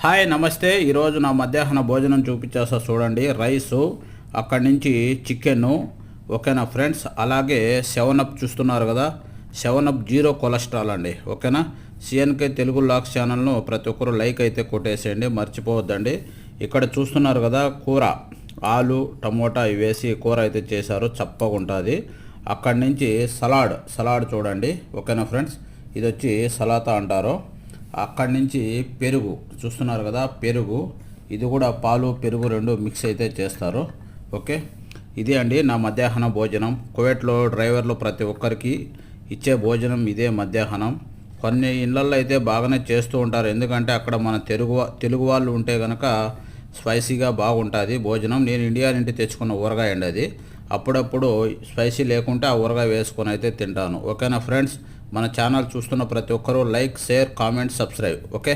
Hi నమస్తే. ఈరోజు నా మధ్యాహ్న భోజనం చూపించేస్తా చూడండి. రైసు, అక్కడి నుంచి చికెను, ఓకేనా ఫ్రెండ్స్. అలాగే 7up చూస్తున్నారు కదా, 7up జీరో కొలెస్ట్రాల్ అండి, ఓకేనా. సిఎన్కే తెలుగు లాక్స్ ఛానల్ను ప్రతి ఒక్కరు లైక్ అయితే కొట్టేసేయండి, మర్చిపోవద్దండి. ఇక్కడ చూస్తున్నారు కదా, కూర ఆలు టమోటా ఇవి వేసి కూర అయితే చేశారు, చప్పగా ఉంటుంది. అక్కడి నుంచి సలాడ్ చూడండి, ఓకేనా ఫ్రెండ్స్. ఇది వచ్చి సలాతా అంటారు. అక్కడి నుంచి పెరుగు చూస్తున్నారు కదా, పెరుగు ఇది కూడా పాలు పెరుగు రెండు మిక్స్ అయితే చేస్తారు, ఓకే. ఇది అండి నా మధ్యాహ్న భోజనం. కువైట్లో డ్రైవర్లు ప్రతి ఒక్కరికి ఇచ్చే భోజనం ఇదే మధ్యాహ్నం. కొన్ని ఇళ్ళల్లో అయితే బాగానే చేస్తూ ఉంటారు, ఎందుకంటే అక్కడ మన తెలుగు వాళ్ళు ఉంటే కనుక స్పైసీగా బాగుంటుంది భోజనం. నేను ఇండియా నుండి తెచ్చుకున్న ఊరగాయ అండి అది. అప్పుడప్పుడు స్పైసీ లేకుంటే ఆ ఊరగాయ వేసుకొని అయితే తింటాను, ఓకేనా ఫ్రెండ్స్. మన ఛానల్ చూస్తున్న ప్రతి ఒక్కరూ like, share, comment, subscribe, okay.